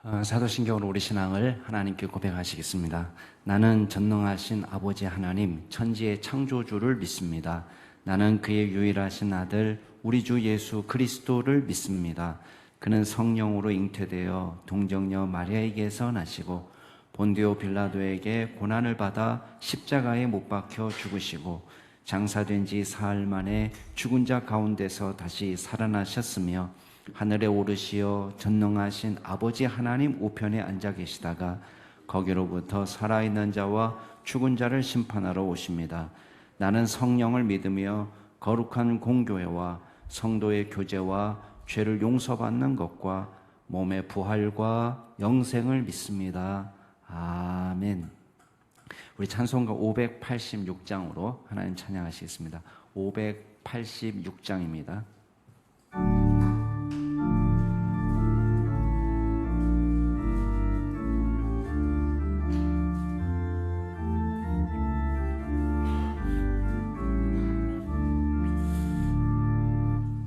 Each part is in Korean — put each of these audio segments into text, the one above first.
사도신경으로 우리 신앙을 하나님께 고백하시겠습니다. 나는 전능하신 아버지 하나님, 천지의 창조주를 믿습니다. 나는 그의 유일하신 아들, 우리 주 예수 그리스도를 믿습니다. 그는 성령으로 잉태되어 동정녀 마리아에게서 나시고 본디오 빌라도에게 고난을 받아 십자가에 못 박혀 죽으시고 장사된 지 사흘 만에 죽은 자 가운데서 다시 살아나셨으며 하늘에 오르시어 전능하신 아버지 하나님 우편에 앉아 계시다가 거기로부터 살아있는 자와 죽은 자를 심판하러 오십니다. 나는 성령을 믿으며 거룩한 공교회와 성도의 교제와 죄를 용서받는 것과 몸의 부활과 영생을 믿습니다. 아멘. 우리 찬송가 586장으로 하나님 찬양하시겠습니다. 586장입니다.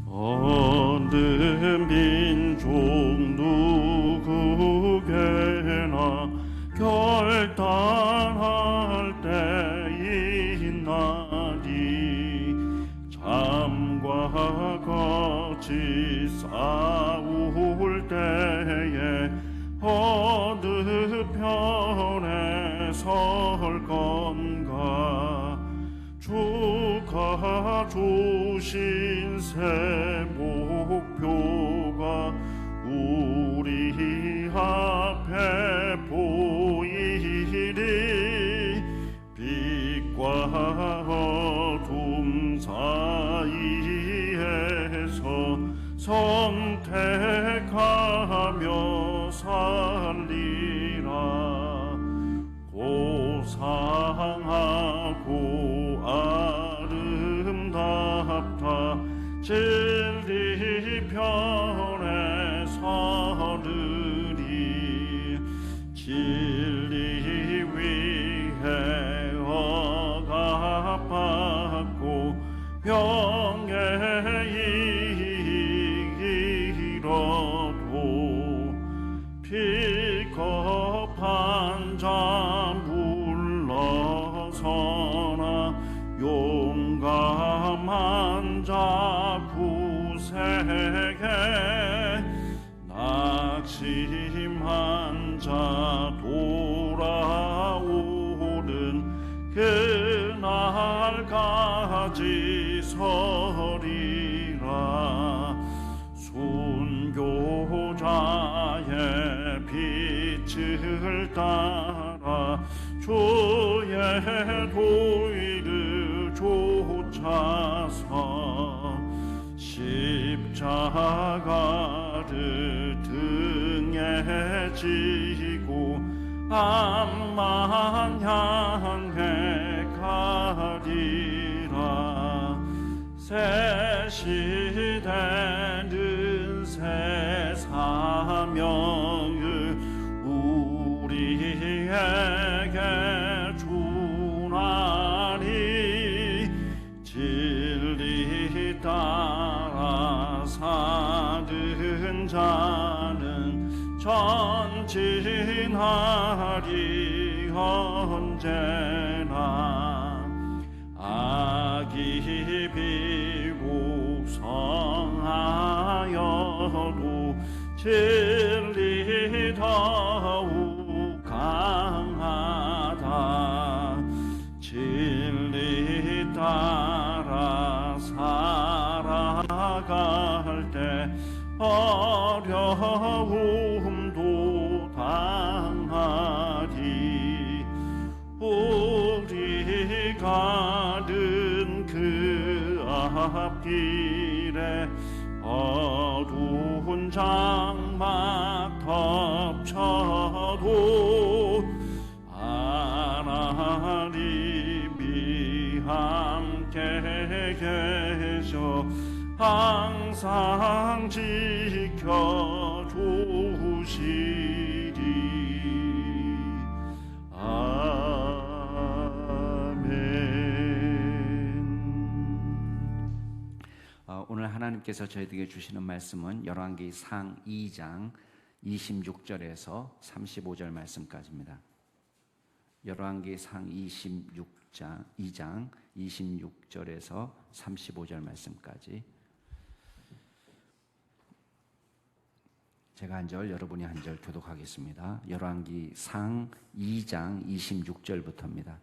어느 민족 누구에게나 결단할 때 있나니 잠과 같이 싸울 때에 어느 편에 설 건가. 주가 주신 새 목표가 우리 앞에 보이리. 빛과 어둠 사이에서 선택하며 살리라. 고상하고 아름답다. 진리 편에 서르리. 진리 위에 억압받고 명예 이기러도 비겁한 자 물러서나 용감한 자 구세게. 낙심한 자 돌아오는 그날까지 서리라. 순교자의 빛을 따라 주의 도의를 쫓아서 십자가를 등에 지고 암만 향해 가리라. 새 시대는 새 사명을 우리에게 주나니. 진리 따라 사는 자는 전진하리 언제나. 악이 비록 성하여도 진리 더욱 강하다. 진리 따라 살아갈 때 어려움도 당하리. 우리 가는 그 앞길에 어두운 장막 덮쳐도 하나님이 함께 계셔 항상 지켜주시리. 오늘 하나님께서 저희에게 주시는 말씀은 열왕기상 2장 26절에서 35절 말씀까지입니다. 열왕기상 2장 26절에서 35절 말씀까지. 제가 한 절, 여러분이 한 절 교독하겠습니다. 열왕기상 2장 26절부터입니다.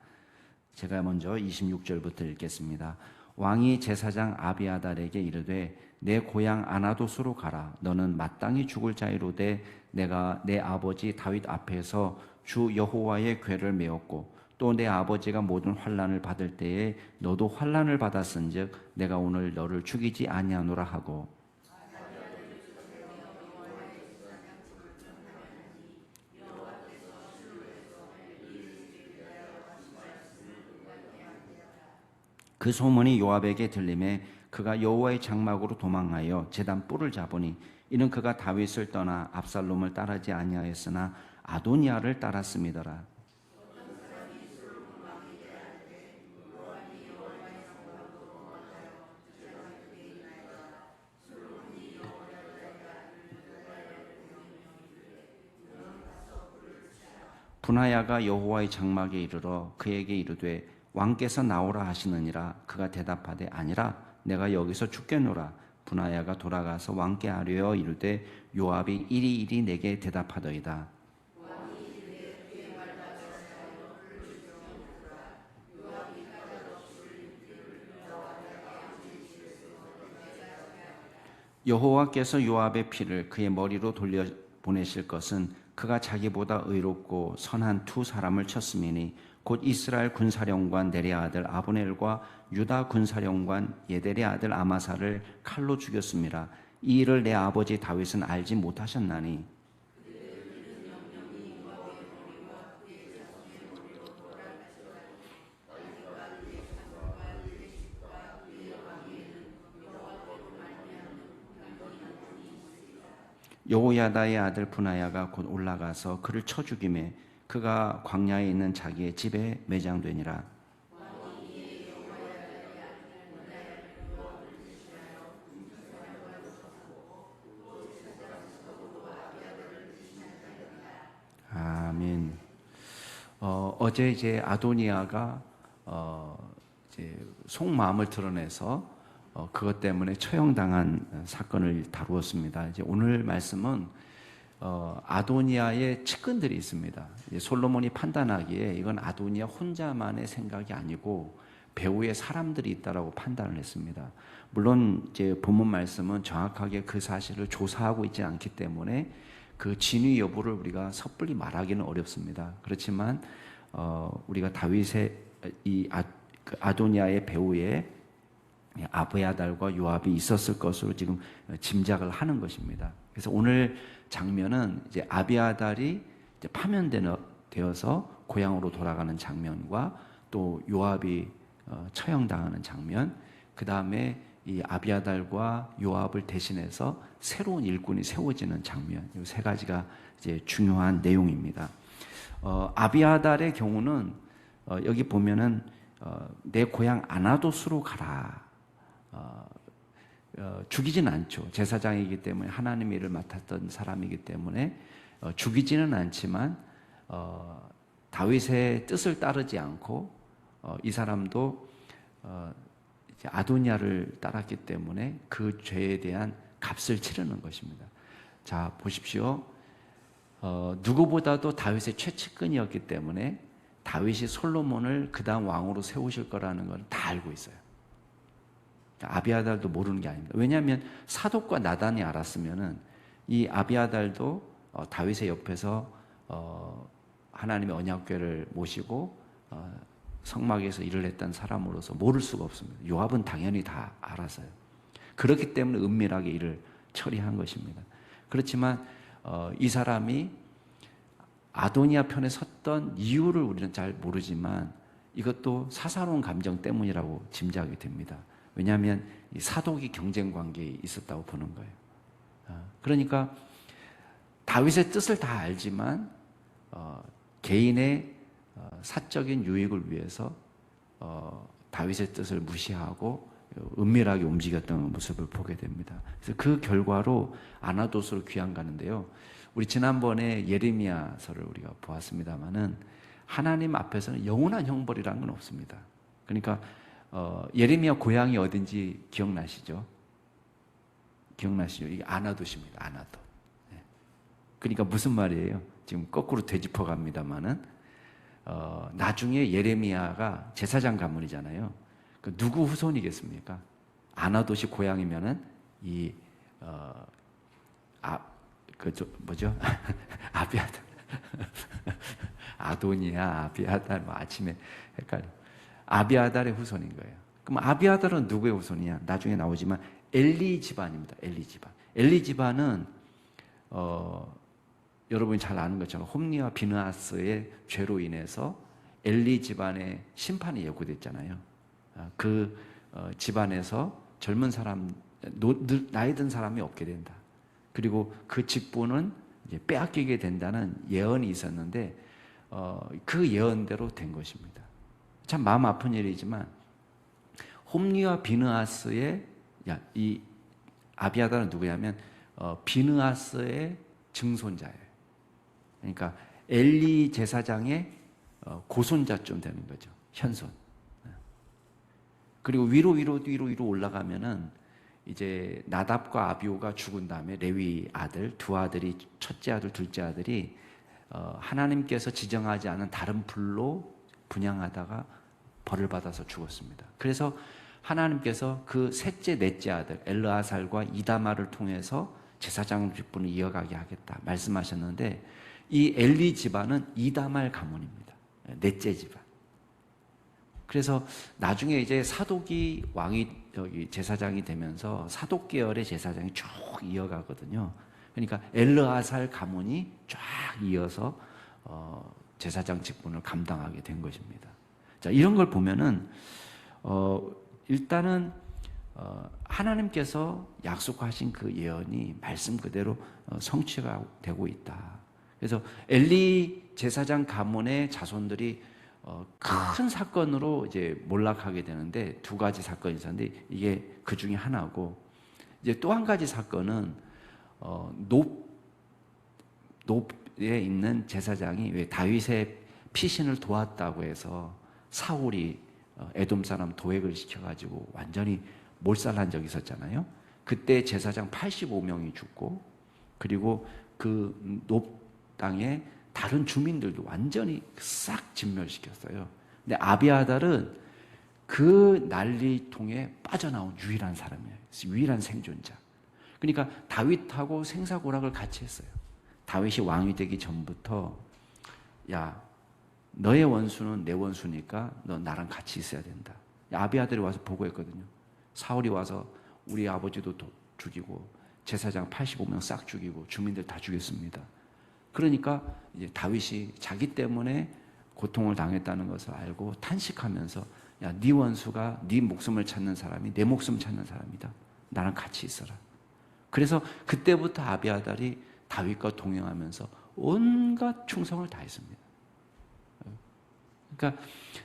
제가 먼저 26절부터 읽겠습니다. 왕이 제사장 아비아달에게 이르되 내 고향 아나도스로 가라. 너는 마땅히 죽을 자이로되 내가 내 아버지 다윗 앞에서 주 여호와의 궤를 메었고 또 내 아버지가 모든 환난을 받을 때에 너도 환난을 받았은즉 내가 오늘 너를 죽이지 아니하노라 하고 그 소문이 요압에게 들림에 그가 여호와의 장막으로 도망하여 제단 뿔을 잡으니 이는 그가 다윗을 떠나 압살롬을 따르지 아니하였으나 아도니아를 따랐음이더라. 분하야가 여호와의 장막에 이르러 그에게 이르되 왕께서 나오라 하시느니라. 그가 대답하되 아니라 내가 여기서 죽겠노라. 분하야가 돌아가서 왕께 아뢰어 이르되 요압이 이리 내게 대답하더이다. 여호와께서 요압의 피를 그의 머리로 돌려 보내실 것은 그가 자기보다 의롭고 선한 두 사람을 쳤음이니 곧 이스라엘 군사령관 네리의 아들 아브넬과 유다 군사령관 예델의 아들 아마사를 칼로 죽였습니다. 이 일을 내 아버지 다윗은 알지 못하셨나니 여호야다의 아들 분하야가 곧 올라가서 그를 쳐 죽이매 그가 광야에 있는 자기의 집에 매장되니라. 아멘. 어제 이제 아도니아가 이제 속마음을 드러내서 그것 때문에 처형당한 사건을 다루었습니다. 이제 오늘 말씀은 아도니아의 측근들이 있습니다. 솔로몬이 판단하기에 이건 아도니아 혼자만의 생각이 아니고 배후에 사람들이 있다라고 판단을 했습니다. 물론 이제 본문 말씀은 정확하게 그 사실을 조사하고 있지 않기 때문에 그 진위 여부를 우리가 섣불리 말하기는 어렵습니다. 그렇지만 우리가 다윗의 그 아도니아의 배후에 아비아달과 요압이 있었을 것으로 지금 짐작을 하는 것입니다. 그래서 오늘 장면은 이제 아비아달이 이제 파면되어서 고향으로 돌아가는 장면과 또 요압이 처형당하는 장면, 그 다음에 이 아비아달과 요압을 대신해서 새로운 일꾼이 세워지는 장면, 이 세 가지가 이제 중요한 내용입니다. 아비아달의 경우는 여기 보면은 내 고향 아나도스로 가라. 죽이지는 않죠. 제사장이기 때문에 하나님의 일을 맡았던 사람이기 때문에 죽이지는 않지만 다윗의 뜻을 따르지 않고 이 사람도 이제 아도니아를 따랐기 때문에 그 죄에 대한 값을 치르는 것입니다. 자, 보십시오. 누구보다도 다윗의 최측근이었기 때문에 다윗이 솔로몬을 그 다음 왕으로 세우실 거라는 걸 다 알고 있어요. 아비아달도 모르는 게 아닙니다. 왜냐하면 사독과 나단이 알았으면은 이 아비아달도 다윗의 옆에서 하나님의 언약궤를 모시고 성막에서 일을 했던 사람으로서 모를 수가 없습니다. 요압은 당연히 다 알았어요. 그렇기 때문에 은밀하게 일을 처리한 것입니다. 그렇지만 이 사람이 아도니아 편에 섰던 이유를 우리는 잘 모르지만 이것도 사사로운 감정 때문이라고 짐작이 됩니다. 왜냐하면 이 사독이 경쟁 관계에 있었다고 보는 거예요. 그러니까 다윗의 뜻을 다 알지만 개인의 사적인 유익을 위해서 다윗의 뜻을 무시하고 은밀하게 움직였던 모습을 보게 됩니다. 그래서 그 결과로 아나도스로 귀양 가는데요. 우리 지난번에 예레미야서를 우리가 보았습니다마는 하나님 앞에서는 영원한 형벌이라는 건 없습니다. 그러니까 예레미야 고향이 어딘지 기억나시죠? 기억나시죠? 이게 아나돗입니다. 아나돗. 네. 그러니까 무슨 말이에요? 지금 거꾸로 되짚어 갑니다마는 나중에 예레미야가 제사장 가문이잖아요. 그 누구 후손이겠습니까? 아나돗이 고향이면은 뭐죠? 아비아달. 아도니아, 아비아달, 뭐 아침에 헷갈려. 아비아달의 후손인 거예요. 그럼 아비아달은 누구의 후손이냐? 나중에 나오지만 엘리 집안입니다. 엘리 집안. 엘리 집안은 여러분이 잘 아는 것처럼 홈리와 비느하스의 죄로 인해서 엘리 집안의 심판이 예고됐잖아요. 그 집안에서 젊은 사람, 나이 든 사람이 없게 된다. 그리고 그 직분은 이제 빼앗기게 된다는 예언이 있었는데 그 예언대로 된 것입니다. 참 마음 아픈 일이지만 홈리와 비느하스의 이 아비아달은 누구냐면 비느하스의 증손자예요. 그러니까 엘리 제사장의 고손자쯤 되는 거죠. 현손. 그리고 위로 올라가면은 이제 나답과 아비후가 죽은 다음에 레위 아들 두 아들이 첫째 아들 둘째 아들이 하나님께서 지정하지 않은 다른 불로 분향하다가 벌을 받아서 죽었습니다. 그래서 하나님께서 그 셋째 넷째 아들 엘르아살과 이다말을 통해서 제사장 직분을 이어가게 하겠다 말씀하셨는데 이 엘리 집안은 이다말 가문입니다. 넷째 집안. 그래서 나중에 이제 사독이 왕이 제사장이 되면서 사독 계열의 제사장이 쭉 이어가거든요. 그러니까 엘르아살 가문이 쫙 이어서 제사장 직분을 감당하게 된 것입니다. 자, 이런 걸 보면은 일단은 하나님께서 약속하신 그 예언이 말씀 그대로 성취가 되고 있다. 그래서 엘리 제사장 가문의 자손들이 큰 사건으로 이제 몰락하게 되는데 두 가지 사건이 있었는데 이게 그 중에 하나고 이제 또 한 가지 사건은 놉에 있는 제사장이 왜 다윗의 피신을 도왔다고 해서 사울이 에돔 사람 도액을 시켜가지고 완전히 몰살한 적이 있었잖아요. 그때 제사장 85명이 죽고 그리고 그 놉 땅에 다른 주민들도 완전히 싹 진멸시켰어요. 근데 아비아달은 그 난리통에 빠져나온 유일한 사람이에요. 유일한 생존자. 그러니까 다윗하고 생사고락을 같이 했어요. 다윗이 왕이 되기 전부터 야, 너의 원수는 내 원수니까 너 나랑 같이 있어야 된다. 아비아달이 와서 보고했거든요. 사울이 와서 우리 아버지도 죽이고 제사장 85명 싹 죽이고 주민들 다 죽였습니다. 그러니까 이제 다윗이 자기 때문에 고통을 당했다는 것을 알고 탄식하면서 야, 네 원수가 네 목숨을 찾는 사람이 내 목숨을 찾는 사람이다. 나랑 같이 있어라. 그래서 그때부터 아비아달이 다윗과 동행하면서 온갖 충성을 다했습니다. 그러니까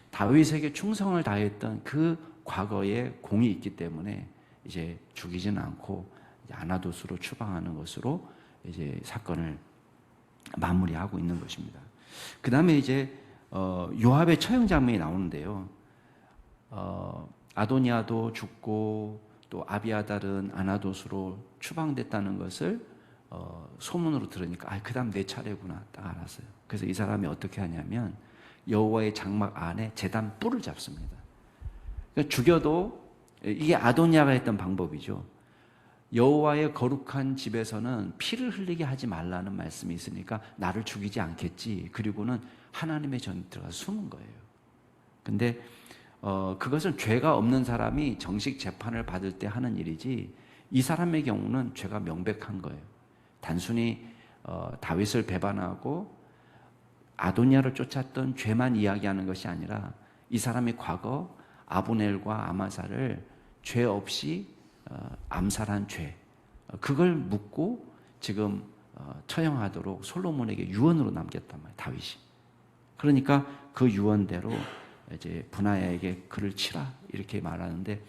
다윗에게 충성을 다했던 그 과거의 공이 있기 때문에 이제 죽이지는 않고 아나돗으로 추방하는 것으로 이제 사건을 마무리하고 있는 것입니다. 그 다음에 이제 요압의 처형 장면이 나오는데요. 아도니아도 죽고 또 아비아달은 아나돗으로 추방됐다는 것을 소문으로 들으니까 그 다음 내 차례구나 딱 알았어요. 그래서 이 사람이 어떻게 하냐면 여호와의 장막 안에 제단 뿔을 잡습니다. 그러니까 죽여도 이게 아도니아가 했던 방법이죠. 여호와의 거룩한 집에서는 피를 흘리게 하지 말라는 말씀이 있으니까 나를 죽이지 않겠지. 그리고는 하나님의 전에 들어가서 숨은 거예요. 근데 그것은 죄가 없는 사람이 정식 재판을 받을 때 하는 일이지 이 사람의 경우는 죄가 명백한 거예요. 단순히 다윗을 배반하고 아도니아를 쫓았던 죄만 이야기하는 것이 아니라 이 사람이 과거 아브넬과 아마사를 죄 없이 암살한 죄, 그걸 묻고 지금 처형하도록 솔로몬에게 유언으로 남겼단 말이에요, 다윗이. 그러니까 그 유언대로 이제 분하야에게 그를 치라 이렇게 말하는데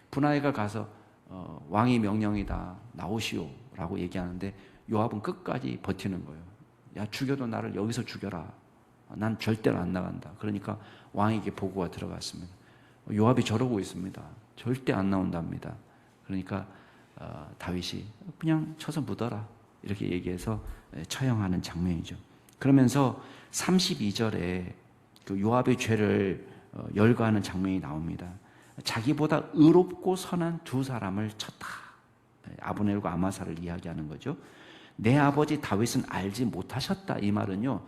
분하야가 가서 왕이 명령이다 나오시오라고 얘기하는데 요압은 끝까지 버티는 거예요. 야, 죽여도 나를 여기서 죽여라. 난 절대로 안 나간다. 그러니까 왕에게 보고가 들어갔습니다. 요압이 저러고 있습니다. 절대 안 나온답니다. 그러니까 다윗이 그냥 쳐서 묻어라 이렇게 얘기해서 처형하는 장면이죠. 그러면서 32절에 그 요압의 죄를 열거하는 장면이 나옵니다. 자기보다 의롭고 선한 두 사람을 쳤다. 아브넬과 아마사를 이야기하는 거죠. 내 아버지 다윗은 알지 못하셨다. 이 말은요,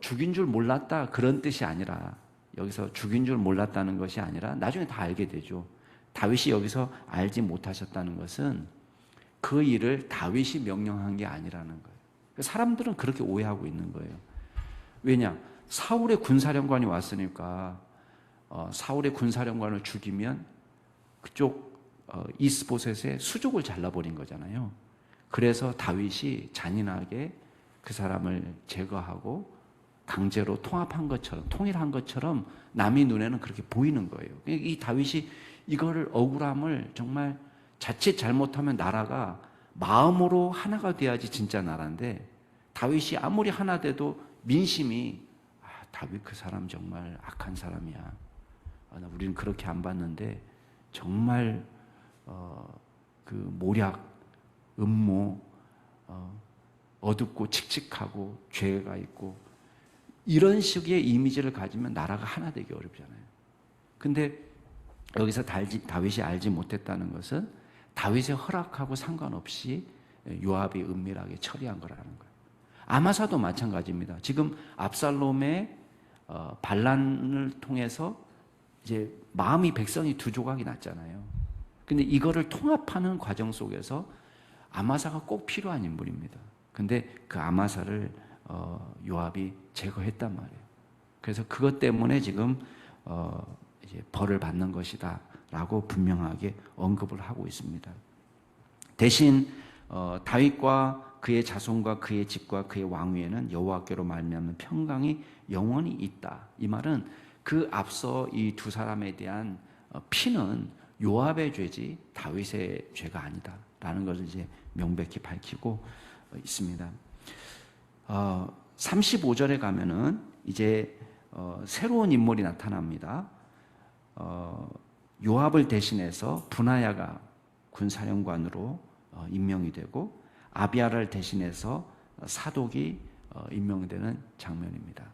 죽인 줄 몰랐다 그런 뜻이 아니라, 여기서 죽인 줄 몰랐다는 것이 아니라 나중에 다 알게 되죠. 다윗이 여기서 알지 못하셨다는 것은 그 일을 다윗이 명령한 게 아니라는 거예요. 사람들은 그렇게 오해하고 있는 거예요. 왜냐? 사울의 군사령관이 왔으니까 사울의 군사령관을 죽이면 그쪽 이스보셋의 수족을 잘라버린 거잖아요. 그래서 다윗이 잔인하게 그 사람을 제거하고 강제로 통합한 것처럼, 통일한 것처럼 남의 눈에는 그렇게 보이는 거예요. 이 다윗이 이거를, 억울함을 정말 자칫 잘못하면 나라가 마음으로 하나가 돼야지 진짜 나라인데, 다윗이 아무리 하나 돼도 민심이 다윗 그 사람 정말 악한 사람이야. 우리는 그렇게 안 봤는데 정말 그 모략, 음모, 어둡고 칙칙하고 죄가 있고 이런 식의 이미지를 가지면 나라가 하나 되기 어렵잖아요. 근데 여기서 다윗이 알지 못했다는 것은 다윗의 허락하고 상관없이 요압이 은밀하게 처리한 거라는 거예요. 아마사도 마찬가지입니다. 지금 압살롬의 반란을 통해서 이제 마음이, 백성이 두 조각이 났잖아요. 근데 이거를 통합하는 과정 속에서 아마사가 꼭 필요한 인물입니다. 근데 그 아마사를 요압이 제거했단 말이에요. 그래서 그것 때문에 지금 이제 벌을 받는 것이다라고 분명하게 언급을 하고 있습니다. 대신 다윗과 그의 자손과 그의 집과 그의 왕위에는 여호와께로 말미암는 평강이 영원히 있다. 이 말은 그 앞서 이 두 사람에 대한 피는 요압의 죄지 다윗의 죄가 아니다라는 것을 이제 명백히 밝히고 있습니다. 35절에 가면은 이제 새로운 인물이 나타납니다. 요압을 대신해서 브나야가 군사령관으로 임명이 되고 아비아를 대신해서 사독이 임명되는 장면입니다.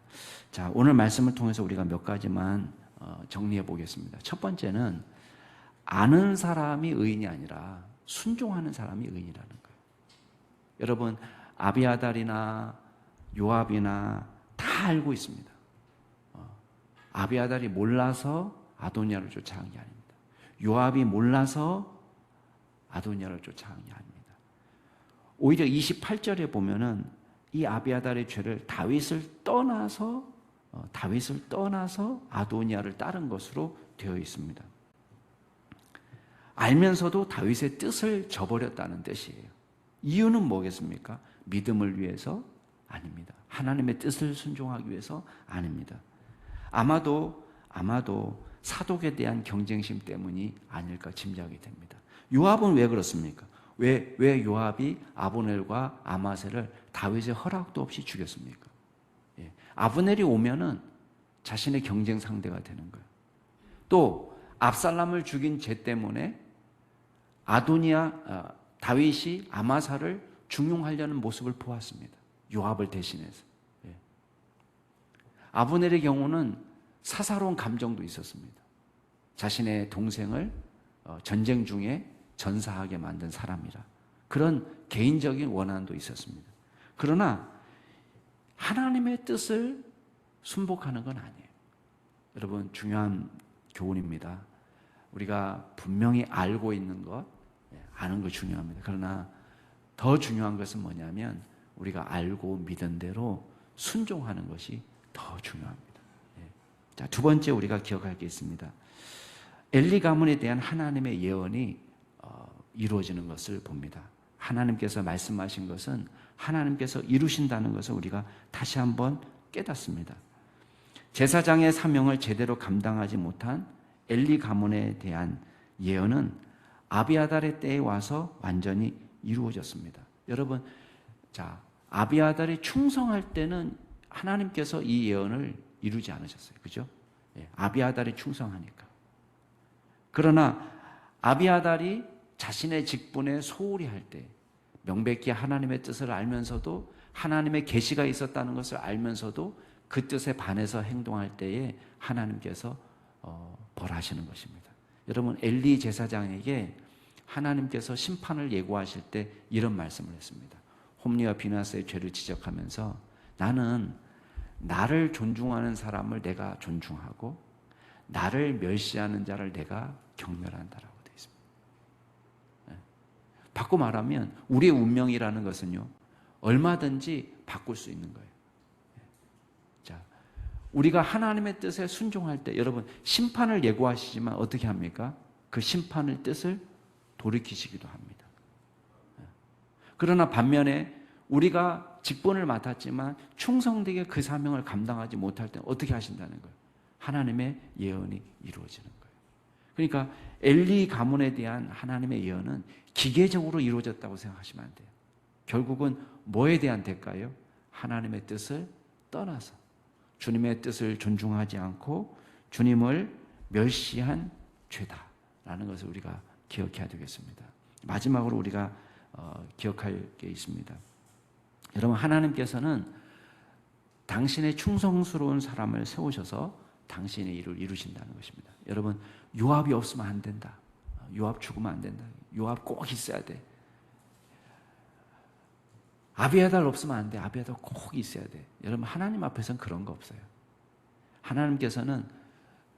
자, 오늘 말씀을 통해서 우리가 몇 가지만 정리해 보겠습니다. 첫 번째는 아는 사람이 의인이 아니라 순종하는 사람이 의인이라는 거예요. 여러분, 아비아달이나 요압이나 다 알고 있습니다. 아비아달이 몰라서 아도니아를 쫓아간 게 아닙니다. 요압이 몰라서 아도니아를 쫓아간 게 아닙니다. 오히려 28절에 보면은 이 아비아달의 죄를 다윗을 떠나서 아도니아를 따른 것으로 되어 있습니다. 알면서도 다윗의 뜻을 저버렸다는 뜻이에요. 이유는 뭐겠습니까? 믿음을 위해서? 아닙니다. 하나님의 뜻을 순종하기 위해서? 아닙니다. 아마도 사독에 대한 경쟁심 때문이 아닐까 짐작이 됩니다. 요압은 왜 그렇습니까? 왜 요압이 아브넬과 아마사를 다윗의 허락도 없이 죽였습니까? 예. 아브넬이 오면은 자신의 경쟁 상대가 되는 거예요. 또 압살람을 죽인 죄 때문에 다윗이 아마사를 중용하려는 모습을 보았습니다. 요압을 대신해서. 예. 아브넬의 경우는 사사로운 감정도 있었습니다. 자신의 동생을 전쟁 중에 전사하게 만든 사람이라 그런 개인적인 원한도 있었습니다. 그러나 하나님의 뜻을 순복하는 건 아니에요. 여러분, 중요한 교훈입니다. 우리가 분명히 알고 있는 것, 아는 거 중요합니다. 그러나 더 중요한 것은 뭐냐면 우리가 알고 믿은 대로 순종하는 것이 더 중요합니다. 자, 두 번째 우리가 기억할 게 있습니다. 엘리 가문에 대한 하나님의 예언이 이루어지는 것을 봅니다. 하나님께서 말씀하신 것은 하나님께서 이루신다는 것을 우리가 다시 한번 깨닫습니다. 제사장의 사명을 제대로 감당하지 못한 엘리 가문에 대한 예언은 아비아달의 때에 와서 완전히 이루어졌습니다. 여러분, 자, 아비아달이 충성할 때는 하나님께서 이 예언을 이루지 않으셨어요. 그죠? 예, 아비아달이 충성하니까. 그러나 아비아달이 자신의 직분에 소홀히 할 때, 명백히 하나님의 뜻을 알면서도 하나님의 계시가 있었다는 것을 알면서도 그 뜻에 반해서 행동할 때에 하나님께서 벌하시는 것입니다. 여러분, 엘리 제사장에게 하나님께서 심판을 예고하실 때 이런 말씀을 했습니다. 홈리와 비나스의 죄를 지적하면서 나는 나를 존중하는 사람을 내가 존중하고 나를 멸시하는 자를 내가 경멸한다라고 되어 있습니다. 바꿔 말하면 우리의 운명이라는 것은요, 얼마든지 바꿀 수 있는 거예요. 자, 우리가 하나님의 뜻에 순종할 때, 여러분, 심판을 예고하시지만 어떻게 합니까? 그 심판의 뜻을 돌이키시기도 합니다. 그러나 반면에 우리가 직분을 맡았지만 충성되게 그 사명을 감당하지 못할 때 어떻게 하신다는 거예요? 하나님의 예언이 이루어지는 거예요. 그러니까 엘리 가문에 대한 하나님의 예언은 기계적으로 이루어졌다고 생각하시면 안 돼요. 결국은 뭐에 대한 대가예요? 하나님의 뜻을 떠나서 주님의 뜻을 존중하지 않고 주님을 멸시한 죄다라는 것을 우리가 기억해야 되겠습니다. 마지막으로 우리가 기억할 게 있습니다. 여러분, 하나님께서는 당신의 충성스러운 사람을 세우셔서 당신의 일을 이루신다는 것입니다. 여러분, 요압이 없으면 안 된다. 요압 죽으면 안 된다. 요압 꼭 있어야 돼. 아비아달 없으면 안 돼. 아비아달 꼭 있어야 돼. 여러분, 하나님 앞에서는 그런 거 없어요. 하나님께서는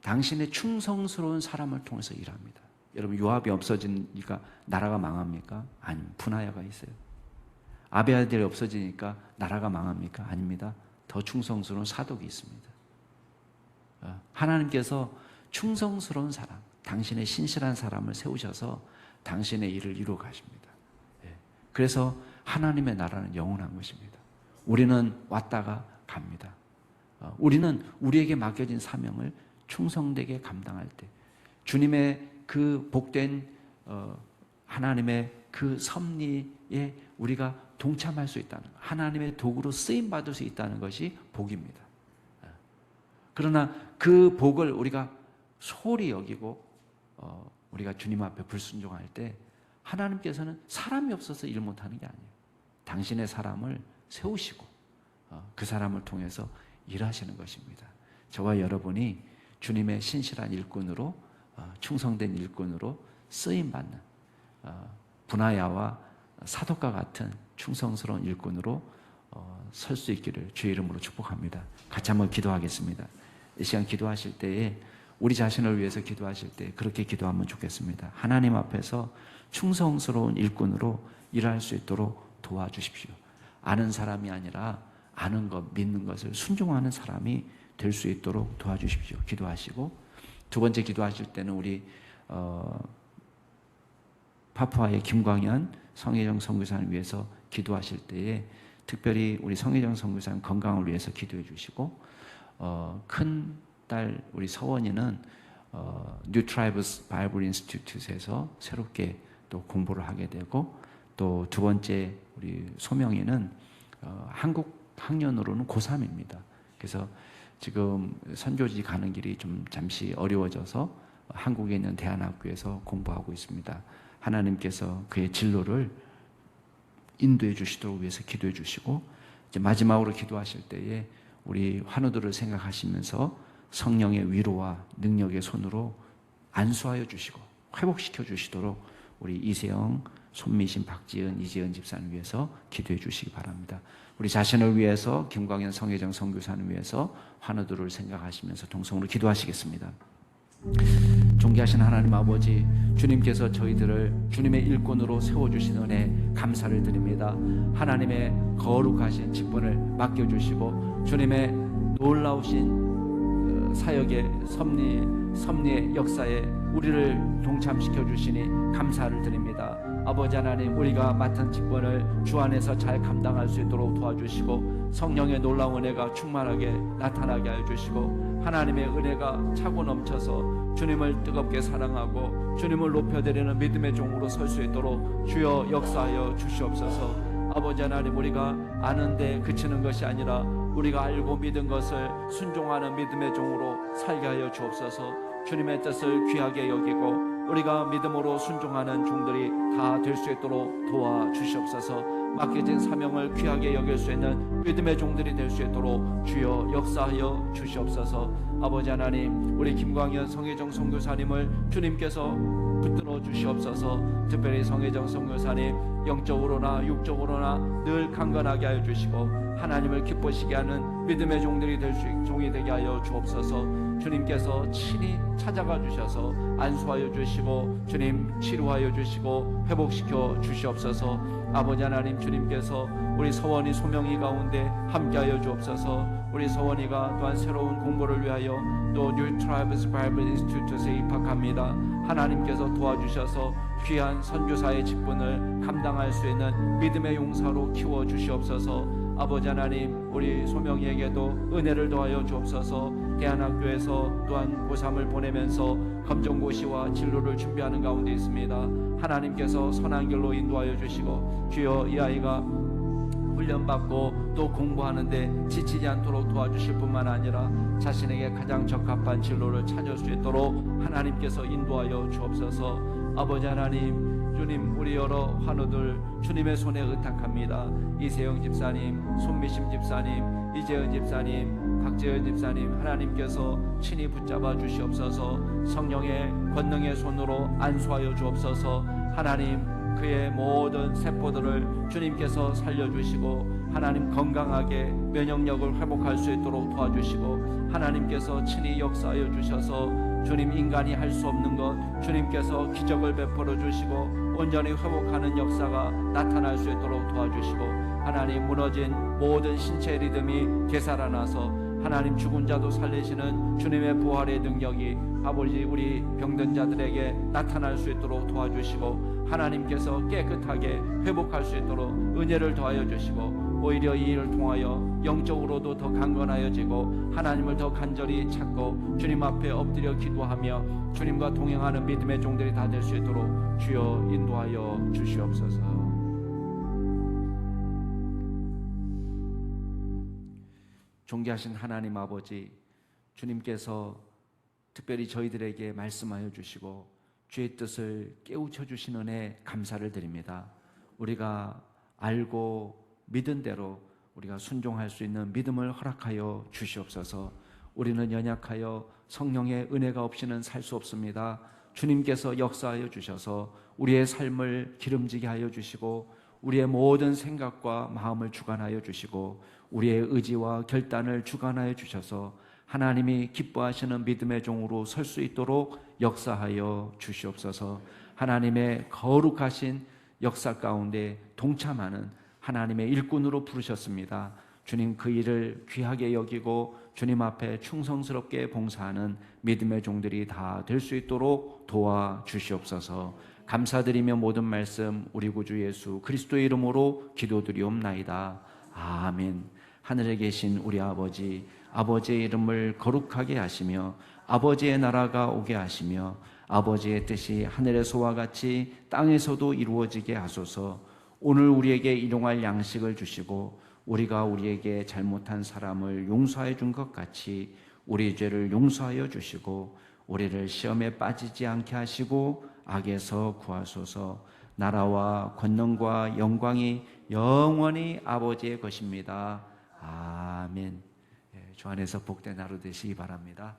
당신의 충성스러운 사람을 통해서 일합니다. 여러분, 요압이 없어지니까 나라가 망합니까? 아닙니다. 분하야가 있어요. 아비아달이 없어지니까 나라가 망합니까? 아닙니다. 더 충성스러운 사독이 있습니다. 하나님께서 충성스러운 사람, 당신의 신실한 사람을 세우셔서 당신의 일을 이루어 가십니다. 그래서 하나님의 나라는 영원한 것입니다. 우리는 왔다가 갑니다. 우리는 우리에게 맡겨진 사명을 충성되게 감당할 때 주님의 그 복된 하나님의 그 섭리에 우리가 동참할 수 있다는 것, 하나님의 도구로 쓰임받을 수 있다는 것이 복입니다. 그러나 그 복을 우리가 소홀히 여기고 우리가 주님 앞에 불순종할 때 하나님께서는 사람이 없어서 일 못하는 게 아니에요. 당신의 사람을 세우시고 그 사람을 통해서 일하시는 것입니다. 저와 여러분이 주님의 신실한 일꾼으로 충성된 일꾼으로 쓰임받는 분하야와 사독과 같은 충성스러운 일꾼으로 설 수 있기를 주의 이름으로 축복합니다. 같이 한번 기도하겠습니다. 이 시간 기도하실 때에 우리 자신을 위해서 기도하실 때 그렇게 기도하면 좋겠습니다. 하나님 앞에서 충성스러운 일꾼으로 일할 수 있도록 도와주십시오. 아는 사람이 아니라 아는 것, 믿는 것을 순종하는 사람이 될 수 있도록 도와주십시오. 기도하시고 두 번째 기도하실 때는 우리 파푸아의 김광현 성혜정 선교사를 위해서 기도하실 때에 특별히 우리 성혜정 선교사 건강을 위해서 기도해 주시고 큰 딸 우리 서원이는 New Tribes Bible Institute에서 새롭게 또 공부를 하게 되고 또 두 번째 우리 소명이는 한국 학년으로는 고3입니다. 그래서 지금 선교지 가는 길이 좀 잠시 어려워져서 한국에 있는 대안학교에서 공부하고 있습니다. 하나님께서 그의 진로를 인도해 주시도록 위해서 기도해 주시고 이제 마지막으로 기도하실 때에 우리 환우들을 생각하시면서 성령의 위로와 능력의 손으로 안수하여 주시고 회복시켜 주시도록 우리 이세영, 손미신, 박지은, 이재은 집사를 위해서 기도해 주시기 바랍니다. 우리 자신을 위해서 김광현 성혜정 선교사를 위해서 환우들을 생각하시면서 동성으로 기도하시겠습니다. 존귀하신 하나님 아버지, 주님께서 저희들을 주님의 일꾼으로 세워주신 은혜 감사를 드립니다. 하나님의 거룩하신 직분을 맡겨주시고 주님의 놀라우신 사역의 섭리의 역사에 우리를 동참시켜 주시니 감사를 드립니다. 아버지 하나님, 우리가 맡은 직분을 주 안에서 잘 감당할 수 있도록 도와주시고 성령의 놀라운 은혜가 충만하게 나타나게 하여 주시고 하나님의 은혜가 차고 넘쳐서 주님을 뜨겁게 사랑하고 주님을 높여드리는 믿음의 종으로 설 수 있도록 주여 역사하여 주시옵소서. 아버지 하나님, 우리가 아는데 그치는 것이 아니라 우리가 알고 믿은 것을 순종하는 믿음의 종으로 살게 하여 주옵소서. 주님의 뜻을 귀하게 여기고 우리가 믿음으로 순종하는 종들이 다 될 수 있도록 도와주시옵소서. 맡겨진 사명을 귀하게 여길 수 있는 믿음의 종들이 될 수 있도록 주여 역사하여 주시옵소서. 아버지 하나님, 우리 김광현 성혜정 선교사님을 주님께서 붙들어 주시옵소서. 특별히 성혜정 선교사님 영적으로나 육적으로나 늘 강건하게 하여 주시고 하나님을 기쁘시게 하는 믿음의 종들이 될 수 있는 종이 되게 하여 주옵소서. 주님께서 친히 찾아가 주셔서 안수하여 주시고 주님 치료하여 주시고 회복시켜 주시옵소서. 아버지 하나님, 주님께서 우리 서원이 소명이 가운데 함께하여 주옵소서. 우리 서원이가 또한 새로운 공부를 위하여 또 New Tribes Bible Institute에 입학합니다. 하나님께서 도와주셔서 귀한 선교사의 직분을 감당할 수 있는 믿음의 용사로 키워 주시옵소서. 아버지 하나님, 우리 소명이에게도 은혜를 더하여 주옵소서. 대안학교에서 또한 고3을 보내면서 검정고시와 진로를 준비하는 가운데 있습니다. 하나님께서 선한 길로 인도하여 주시고 주여 이 아이가 훈련받고 또 공부하는데 지치지 않도록 도와주실 뿐만 아니라 자신에게 가장 적합한 진로를 찾을 수 있도록 하나님께서 인도하여 주옵소서. 아버지 하나님, 주님, 우리 여러 환우들 주님의 손에 의탁합니다. 이세영 집사님, 손미심 집사님, 이재은 집사님, 박재은 집사님, 하나님께서 친히 붙잡아 주시옵소서. 성령의 권능의 손으로 안수하여 주옵소서. 하나님, 그의 모든 세포들을 주님께서 살려주시고 하나님 건강하게 면역력을 회복할 수 있도록 도와주시고 하나님께서 친히 역사하여 주셔서 주님, 인간이 할 수 없는 것 주님께서 기적을 베풀어 주시고 온전히 회복하는 역사가 나타날 수 있도록 도와주시고 하나님, 무너진 모든 신체 리듬이 되살아나서 하나님, 죽은 자도 살리시는 주님의 부활의 능력이 아버지 우리 병든 자들에게 나타날 수 있도록 도와주시고 하나님께서 깨끗하게 회복할 수 있도록 은혜를 더하여 주시고 오히려 이 일을 통하여 영적으로도 더 강건하여지고 하나님을 더 간절히 찾고 주님 앞에 엎드려 기도하며 주님과 동행하는 믿음의 종들이 다 될 수 있도록 주여 인도하여 주시옵소서. 존귀하신 하나님 아버지, 주님께서 특별히 저희들에게 말씀하여 주시고 주의 뜻을 깨우쳐 주신 은혜 감사를 드립니다. 우리가 알고 믿은 대로 우리가 순종할 수 있는 믿음을 허락하여 주시옵소서. 우리는 연약하여 성령의 은혜가 없이는 살 수 없습니다. 주님께서 역사하여 주셔서 우리의 삶을 기름지게 하여 주시고 우리의 모든 생각과 마음을 주관하여 주시고 우리의 의지와 결단을 주관하여 주셔서 하나님이 기뻐하시는 믿음의 종으로 설 수 있도록 역사하여 주시옵소서. 하나님의 거룩하신 역사 가운데 동참하는 하나님의 일꾼으로 부르셨습니다. 주님, 그 일을 귀하게 여기고 주님 앞에 충성스럽게 봉사하는 믿음의 종들이 다 될 수 있도록 도와주시옵소서. 감사드리며 모든 말씀 우리 구주 예수 그리스도의 이름으로 기도드리옵나이다. 아멘. 하늘에 계신 우리 아버지, 아버지의 이름을 거룩하게 하시며 아버지의 나라가 오게 하시며 아버지의 뜻이 하늘에서와 같이 땅에서도 이루어지게 하소서. 오늘 우리에게 일용할 양식을 주시고 우리가 우리에게 잘못한 사람을 용서해 준 것 같이 우리 죄를 용서하여 주시고 우리를 시험에 빠지지 않게 하시고 악에서 구하소서. 나라와 권능과 영광이 영원히 아버지의 것입니다. 아멘. 주 안에서 복된 하루 되시기 바랍니다.